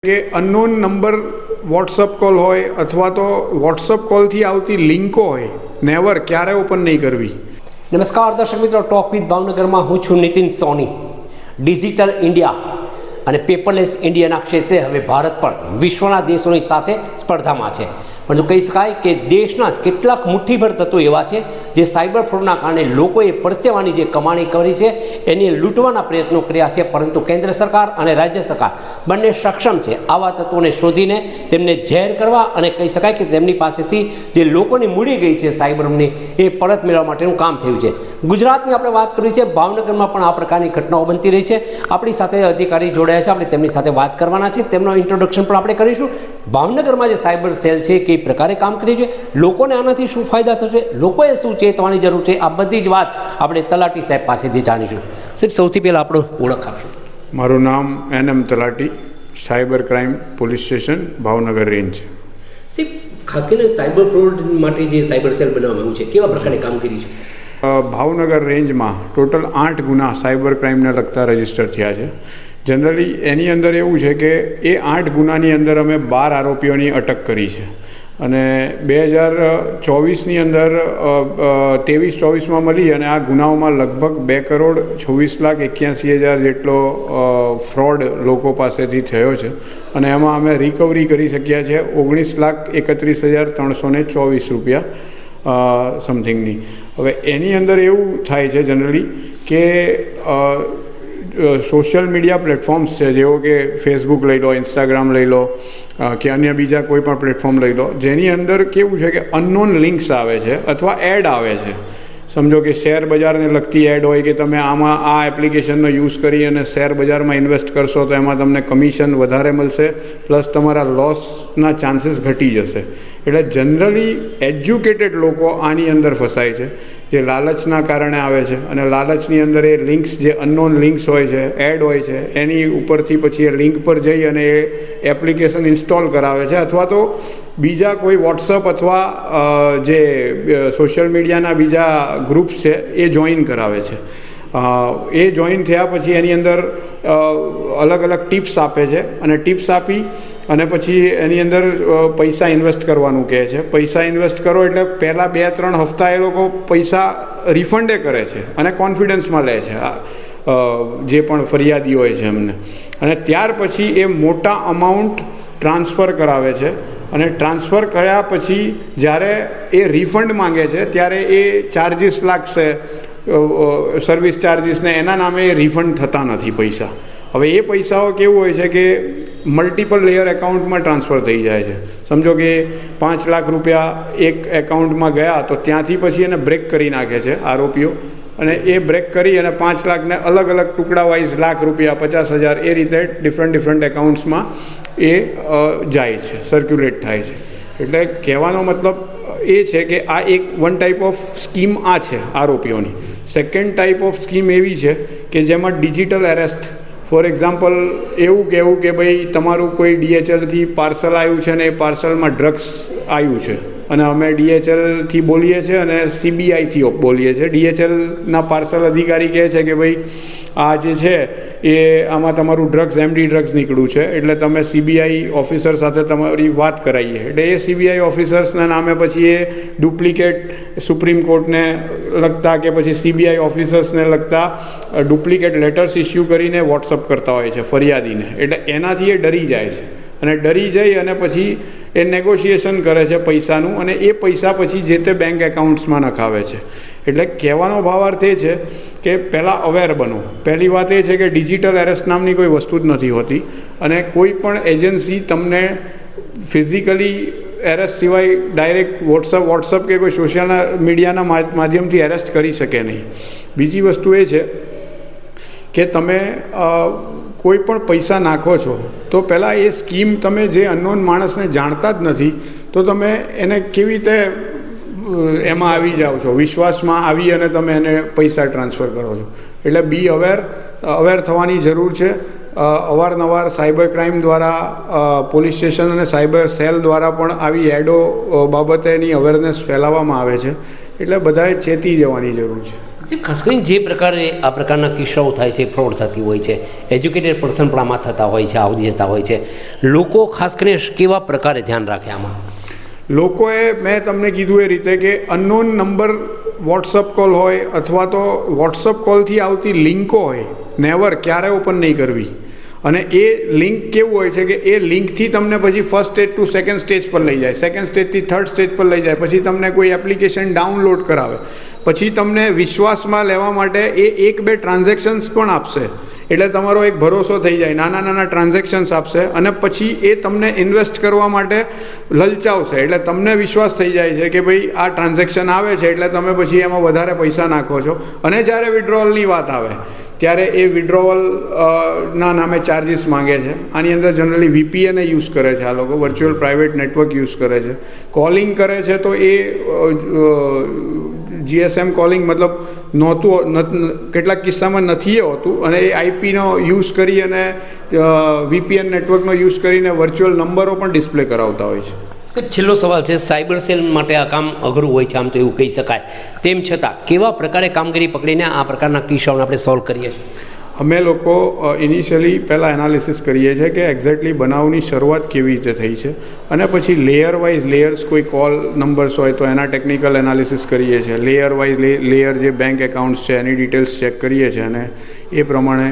કે unknown number WhatsApp call હોય અથવા તો વોટ્સઅપ કોલથી આવતી લિંકો હોય નેવર ક્યારે ઓપન નહીં કરવી. નમસ્કાર દર્શક મિત્રો, ટોક વિથ ભાવનગરમાં હું છું નીતિન સોની. ડિજિટલ ઇન્ડિયા અને પેપરલેસ ઇન્ડિયાના ક્ષેત્રે હવે ભારત પણ વિશ્વના દેશોની સાથે સ્પર્ધામાં છે. પરંતુ કહી શકાય કે દેશના જ કેટલાક મુઠ્ઠીભર તત્વો એવા છે જે સાયબર ફ્રોડના કારણે લોકોએ પરસેવાની જે કમાણી કરી છે એને લૂંટવાના પ્રયત્નો કર્યા છે. પરંતુ કેન્દ્ર સરકાર અને રાજ્ય સરકાર બંને સક્ષમ છે આવા તત્વોને શોધીને તેમને ઝેર કરવા અને કહી શકાય કે તેમની પાસેથી જે લોકોની મૂડી ગઈ છે સાયબરની એ પરત મેળવવા માટેનું કામ થયું છે. ગુજરાતની આપણે વાત કરી છે, ભાવનગરમાં પણ આ પ્રકારની ઘટનાઓ બનતી રહી છે. આપણી સાથે અધિકારી જોડાયા છે, આપણે તેમની સાથે વાત કરવાના છે, તેમનો ઇન્ટ્રોડક્શન પણ આપણે કરીશું. ભાવનગરમાં જે સાયબર સેલ છે કે પ્રકારે કામ કરી છે, લોકોને આનાથી શું ફાયદા થશે, લોકોએ શું ચેતવાની જરૂર છે, આ બધી જ વાત આપણે તલાટી સાહેબ પાસેથી જાણીશું. સાહેબ, સૌથી પહેલાં આપણો ઓળખ આપશું. મારું નામ NM તલાટી, cyber crime police station Bhavnagar range. સાહેબ, ખાસ કરીને સાયબર ફ્રોડ માટે જે સાયબર સેલ બનાવવામાં આવ્યું છે, કેવા પ્રકારની કામગીરી છે? ભાવનગર રેન્જમાં ટોટલ 8 ગુના સાયબર ક્રાઇમને લગતા રજીસ્ટર થયા છે. જનરલી એની અંદર એવું છે કે એ 8 ગુનાની અંદર અમે 12 આરોપીઓની અટક કરી છે અને 2024ની અંદર 23-24માં મળી અને આ ગુનાઓમાં લગભગ 2,26,81,000 જેટલો ફ્રોડ લોકો પાસેથી થયો છે અને એમાં અમે રિકવરી કરી શક્યા છે 19,31,324 રૂપિયા સમથિંગની. હવે એની અંદર એવું થાય છે જનરલી કે સોશિયલ મીડિયા પ્લેટફોર્મ્સ છે, જેવો કે ફેસબુક લઈ લો, ઇન્સ્ટાગ્રામ લઈ લો કે અન્ય બીજા કોઈ પણ પ્લેટફોર્મ લઈ લો, જેની અંદર કેવું છે કે અનનોન લિંક્સ આવે છે અથવા એડ આવે છે. સમજો કે શેર બજારને લગતી એડ હોય કે તમે આમાં આ એપ્લિકેશનનો યુઝ કરી અને શેર બજારમાં ઇન્વેસ્ટ કરશો તો એમાં તમને કમિશન વધારે મળશે, પ્લસ તમારા લોસના ચાન્સીસ ઘટી જશે. એટલે જનરલી એજ્યુકેટેડ લોકો આની અંદર ફસાય છે, જે લાલચના કારણે આવે છે અને લાલચની અંદર એ લિંક્સ, જે અનનોન લિંક્સ હોય છે, એડ હોય છે, એની ઉપરથી પછી એ લિંક પર જઈ અને એ એપ્લિકેશન ઇન્સ્ટોલ કરાવે છે અથવા તો બીજા કોઈ વોટ્સઅપ અથવા જે સોશિયલ મીડિયાના બીજા ગ્રુપ્સ છે એ જોઈન કરાવે છે. એ જોઈન થયા પછી એની અંદર અલગ અલગ ટિપ્સ આપે છે અને ટિપ્સ આપી અને પછી એની અંદર પૈસા ઇન્વેસ્ટ કરવાનું કહે છે. પૈસા ઇન્વેસ્ટ કરો એટલે પહેલાં 2-3 હપ્તા એ લોકો પૈસા રિફંડે કરે છે અને કોન્ફિડન્સમાં લે છે જે પણ ફરિયાદી હોય છે એમને, અને ત્યાર પછી એ મોટા અમાઉન્ટ ટ્રાન્સફર કરાવે છે અને ટ્રાન્સફર કર્યા પછી જ્યારે એ રિફંડ માંગે છે ત્યારે એ ચાર્જિસ લાગશે, સર્વિસ ચાર્જિસને, એના નામે એ રિફંડ થતા નથી પૈસા. હવે એ પૈસાઓ કેવું હોય છે કે મલ્ટિપલ લેયર એકાઉન્ટમાં ટ્રાન્સફર થઈ જાય છે. સમજો કે 5 લાખ રૂપિયા એક એકાઉન્ટમાં ગયા તો ત્યાંથી પછી એને બ્રેક કરી નાખે છે આરોપીઓ, અને એ બ્રેક કરી અને 5 લાખને અલગ અલગ ટુકડા વાઇઝ લાખ રૂપિયા, 50,000 એ રીતે ડિફરન્ટ એકાઉન્ટ્સમાં એ જાય છે, સર્ક્યુલેટ થાય છે. એટલે કહેવાનો મતલબ એ છે કે આ એક વન ટાઈપ ઓફ સ્કીમ આ છે આરોપીઓની. સેકન્ડ ટાઈપ ઓફ સ્કીમ એવી છે કે જેમાં ડિજિટલ એરેસ્ટ, ફોર એક્ઝામ્પલ એવું કહેવું કે ભાઈ તમારું કોઈ DHLથી પાર્સલ આવ્યું છે અને એ પાર્સલમાં ડ્રગ્સ આવ્યું છે અને અમે DHLથી બોલીએ છીએ અને CBIથી બોલીએ છીએ. DHLના પાર્સલ અધિકારી કહે છે કે ભાઈ આ જે છે એ આમાં તમારું ડ્રગ્સ, MD ડ્રગ્સ નીકળ્યું છે, એટલે તમે CBI ઓફિસર સાથે તમારી વાત કરાવીએ. એટલે એ CBI ઓફિસર્સના નામે પછી એ ડુપ્લિકેટ સુપ્રીમ કોર્ટને લગતા કે પછી CBI ઓફિસર્સને લગતા ડુપ્લિકેટ લેટર્સ ઇસ્યુ કરીને વોટ્સઅપ કરતા હોય છે ફરિયાદીને. એટલે એનાથી એ ડરી જાય છે અને ડરી જઈ અને પછી એ નેગોશિએશન કરે છે પૈસાનું અને એ પૈસા પછી જે તે બેંક એકાઉન્ટ્સમાં નખાવે છે. એટલે કહેવાનો ભાવાર્થ એ છે કે પહેલાં અવેર બનો. પહેલી વાત એ છે કે ડિજિટલ એરેસ્ટ નામની કોઈ વસ્તુ જ નથી હોતી અને કોઈ પણ એજન્સી તમને ફિઝિકલી એરેસ્ટ સિવાય ડાયરેક્ટ વોટ્સઅપ કે કોઈ સોશિયલ મીડિયાના માધ્યમથી એરેસ્ટ કરી શકે નહીં. બીજી વસ્તુ એ છે કે તમે કોઈ પણ પૈસા નાખો છો તો પહેલાં એ સ્કીમ, તમે જે અનનોન માણસને જાણતા જ નથી તો તમે એને કેવી રીતે એમાં આવી જાઓ છો, વિશ્વાસમાં આવી અને તમે એને પૈસા ટ્રાન્સફર કરો છો. એટલે બી અવેર થવાની જરૂર છે. અવારનવાર સાયબર ક્રાઇમ દ્વારા, પોલીસ સ્ટેશન અને સાયબર સેલ દ્વારા પણ આવી એડો બાબતેની અવેરનેસ ફેલાવવામાં આવે છે, એટલે બધાએ ચેતી જવાની જરૂર છે. સાહેબ ખાસ કરીને જે પ્રકારે આ પ્રકારના કિસ્સાઓ થાય છે, ફ્રોડ થતી હોય છે, એજ્યુકેટેડ પર્સન પણ આમાં થતા હોય છે, આવડી જતા હોય છે, લોકો ખાસ કરીને કેવા પ્રકારે ધ્યાન રાખે આમાં? લોકોએ મેં તમને કીધું એ રીતે કે અનનોન નંબર વોટ્સઅપ કોલ હોય અથવા તો વોટ્સઅપ કોલથી આવતી લિંકો હોય, નેવર ક્યારે ઓપન નહીં કરવી. અને એ લિંક કેવું હોય છે કે એ લિંકથી તમને પછી first stage to second stage પર લઈ જાય, સેકન્ડ સ્ટેજથી થર્ડ સ્ટેજ પર લઈ જાય, પછી તમને કોઈ એપ્લિકેશન ડાઉનલોડ કરાવે, પછી તમને વિશ્વાસમાં લેવા માટે એ 1-2 ટ્રાન્ઝેક્શન્સ પણ આપશે. એટલે તમારો એક ભરોસો થઈ જાય, નાના નાના ટ્રાન્ઝેક્શન્સ આપશે અને પછી એ તમને ઇન્વેસ્ટ કરવા માટે લલચાવશે. એટલે તમને વિશ્વાસ થઈ જાય છે કે ભાઈ આ ટ્રાન્ઝેક્શન આવે છે એટલે તમે પછી એમાં વધારે પૈસા નાખો છો. અને જ્યારે વિડ્રોવલની વાત આવે ત્યારે એ વિડ્રોવલ ના નામે ચાર્જિસ માંગે છે. આની અંદર જનરલી VPN યુઝ કરે છે આ લોકો, વર્ચ્યુઅલ પ્રાઇવેટ નેટવર્ક યુઝ કરે છે. કોલિંગ કરે છે તો એ GSM કોલિંગ મતલબ કેટલાક કિસ્સામાં નથી હોતું અને એ IPનો યુઝ કરી અને VPN નેટવર્કનો યુઝ કરીને વર્ચ્યુઅલ નંબરો પણ ડિસ્પ્લે કરાવતા હોય છે. સાહેબ છેલ્લો સવાલ છે, સાયબર સેલ માટે આ કામ અઘરું હોય છે આમ તો એવું કહી શકાય, તેમ છતાં કેવા પ્રકારે કામગીરી પકડીને આ પ્રકારના કિસ્સાઓને આપણે સોલ્વ કરીએ છીએ? અમે લોકો ઇનિશિયલી પહેલાં એનાલિસિસ કરીએ છીએ કે એક્ઝેક્ટલી બનાવની શરૂઆત કેવી રીતે થઈ છે અને પછી લેયર વાઇઝ લેયર્સ, કોઈ કોલ નંબર્સ હોય તો એના ટેકનિકલ એનાલિસિસ કરીએ છીએ. લેયર વાઇઝ લેયર જે બેંક એકાઉન્ટ્સ છે એની ડિટેલ્સ ચેક કરીએ છીએ અને એ પ્રમાણે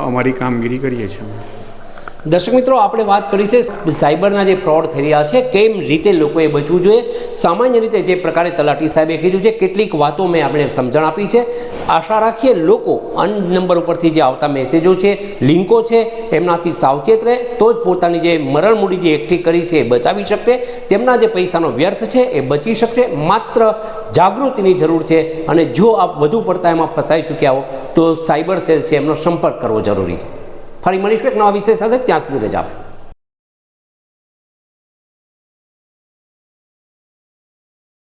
અમારી કામગીરી કરીએ છીએ. દર્શક મિત્રો, આપણે વાત કરી છે સાયબરના જે ફ્રોડ થઈ રહ્યા છે, કેમ રીતે લોકોએ બચવું જોઈએ. સામાન્ય રીતે જે પ્રકારે તલાટી સાહેબે કીધું છે, કેટલીક વાતો મેં આપણે સમજણ આપી છે. આશા રાખીએ લોકો અન નંબર ઉપરથી જે આવતા મેસેજો છે, લિંકો છે, એમનાથી સાવચેત રહે તો જ પોતાની જે મરણ મૂડી જે એકઠી કરી છે એ બચાવી શકશે. તેમના જે પૈસાનો વ્યર્થ છે એ બચી શકશે. માત્ર જાગૃતિની જરૂર છે અને જો આપ વધુ પડતા એમાં ફસાઈ ચૂક્યા હો તો સાયબર સેલ છે એમનો સંપર્ક કરવો જરૂરી છે. ફરી મળીશું એક નવા વિષય સાથે, ત્યાં સુધી રજા આપો.